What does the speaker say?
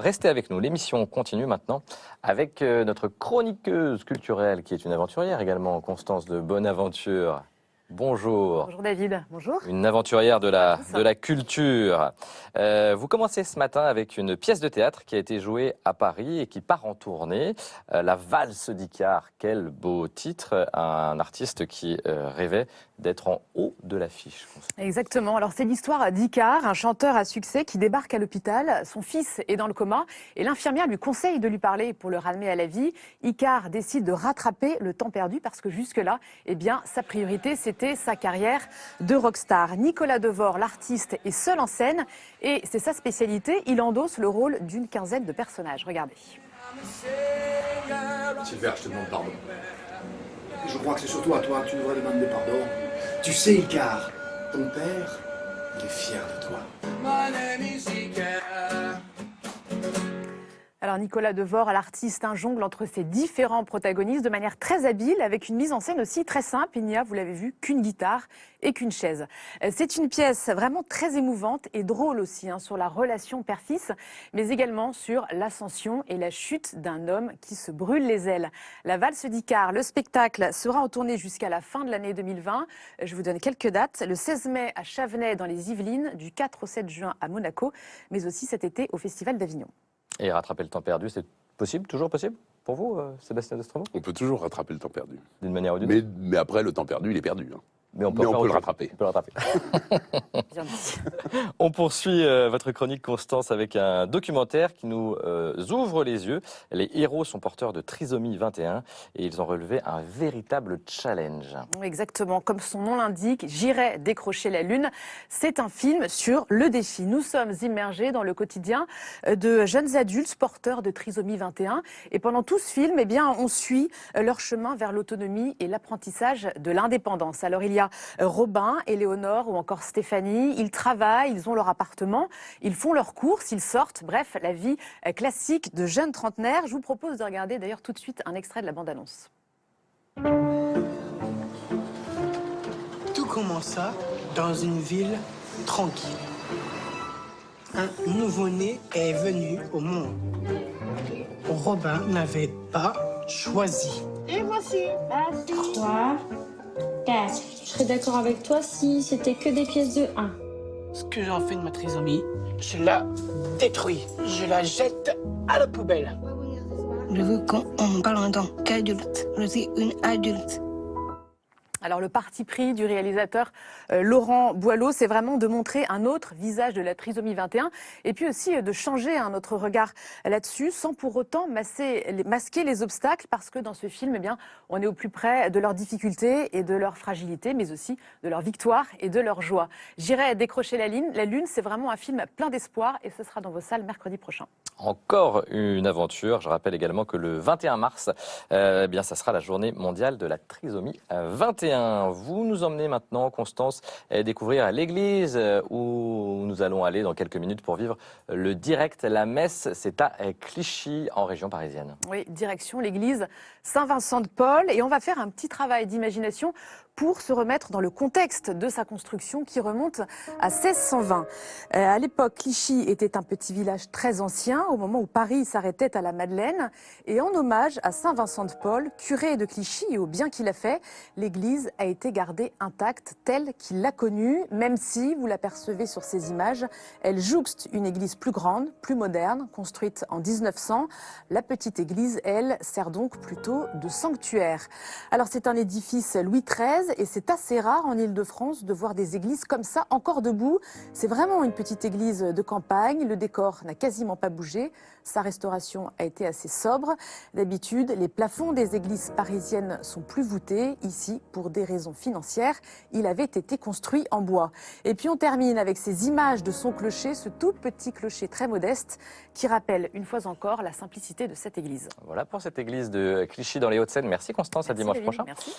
Restez avec nous, l'émission continue maintenant avec notre chroniqueuse culturelle qui est une aventurière également, Constance de Bonaventure. Bonjour. Bonjour David, bonjour. Une aventurière de la culture. Vous commencez ce matin avec une pièce de théâtre qui a été jouée à Paris et qui part en tournée. La valse d'Icare, quel beau titre. Un artiste qui rêvait d'être en haut de l'affiche. Exactement, alors c'est l'histoire d'Icare, un chanteur à succès qui débarque à l'hôpital. Son fils est dans le coma et l'infirmière lui conseille de lui parler pour le ramener à la vie. Icare décide de rattraper le temps perdu parce que jusque-là, eh bien, sa priorité c'était sa carrière de rockstar. Nicolas Devort, l'artiste, est seul en scène et c'est sa spécialité, il endosse le rôle d'une quinzaine de personnages. Regardez. Silver, je te demande pardon. Je crois que c'est surtout à toi que tu devrais demander pardon. Tu sais, Icare, ton père, il est fier de toi. Alors Nicolas Devort, l'artiste, jongle entre ses différents protagonistes de manière très habile, avec une mise en scène aussi très simple. Il n'y a, vous l'avez vu, qu'une guitare et qu'une chaise. C'est une pièce vraiment très émouvante et drôle aussi, sur la relation père-fils, mais également sur l'ascension et la chute d'un homme qui se brûle les ailes. La valse d'Icare, le spectacle sera en tournée jusqu'à la fin de l'année 2020. Je vous donne quelques dates. Le 16 mai à Chavenay dans les Yvelines, du 4 au 7 juin à Monaco, mais aussi cet été au Festival d'Avignon. Et rattraper le temps perdu, c'est possible, toujours possible pour vous, Sébastien Destromo? On peut toujours rattraper le temps perdu. D'une manière ou d'une autre. Mais après, le temps perdu, il est perdu. Mais on peut le rattraper. Bien dit. On poursuit votre chronique, Constance, avec un documentaire qui nous ouvre les yeux. Les héros sont porteurs de trisomie 21 et ils ont relevé un véritable challenge. Exactement, comme son nom l'indique, J'irai décrocher la lune. C'est un film sur le défi. Nous sommes immergés dans le quotidien de jeunes adultes porteurs de trisomie 21 et pendant tout ce film, eh bien, on suit leur chemin vers l'autonomie et l'apprentissage de l'indépendance. Alors il y a Robin, Éléonore ou encore Stéphanie. Ils travaillent, ils ont leur appartement, ils font leurs courses, ils sortent. Bref, la vie classique de jeunes trentenaires. Je vous propose de regarder d'ailleurs tout de suite un extrait de la bande-annonce. Tout commença dans une ville tranquille. Un nouveau-né est venu au monde. Robin n'avait pas choisi. Et voici. 3, 4. Je serais d'accord avec toi si c'était que des pièces de 1. Ce que j'en fais de ma trisomie, je la détruis. Je la jette à la poubelle. Je veux qu'on parle en tant qu'adulte. Je suis une adulte. Alors le parti pris du réalisateur Laurent Boileau, c'est vraiment de montrer un autre visage de la trisomie 21 et puis aussi de changer notre regard là-dessus sans pour autant masquer les obstacles parce que dans ce film, eh bien, on est au plus près de leurs difficultés et de leur fragilité, mais aussi de leur victoire et de leur joie. J'irai décrocher la lune, c'est vraiment un film plein d'espoir et ce sera dans vos salles mercredi prochain. Encore une aventure. Je rappelle également que le 21 mars, eh bien, ça sera la journée mondiale de la trisomie 21. Vous nous emmenez maintenant, Constance, découvrir l'église où nous allons aller dans quelques minutes pour vivre le direct. La messe, c'est à Clichy, en région parisienne. Oui, direction l'église Saint-Vincent de Paul. Et on va faire un petit travail d'imagination pour se remettre dans le contexte de sa construction qui remonte à 1620. À l'époque, Clichy était un petit village très ancien, au moment où Paris s'arrêtait à la Madeleine. Et en hommage à Saint-Vincent de Paul, curé de Clichy et au bien qu'il a fait, l'église a été gardée intacte telle qu'il l'a connue, même si, vous l'apercevez sur ces images, elle jouxte une église plus grande, plus moderne, construite en 1900. La petite église, elle, sert donc plutôt de sanctuaire. Alors c'est un édifice Louis XIII et c'est assez rare en Île-de-France de voir des églises comme ça encore debout. C'est vraiment une petite église de campagne, le décor n'a quasiment pas bougé, sa restauration a été assez sobre. D'habitude, les plafonds des églises parisiennes sont plus voûtés. Ici, pour des raisons financières, il avait été construit en bois. Et puis on termine avec ces images de son clocher, ce tout petit clocher très modeste qui rappelle une fois encore la simplicité de cette église. Voilà pour cette église de Clichy dans les Hauts-de-Seine. Merci Constance, à dimanche prochain. Merci.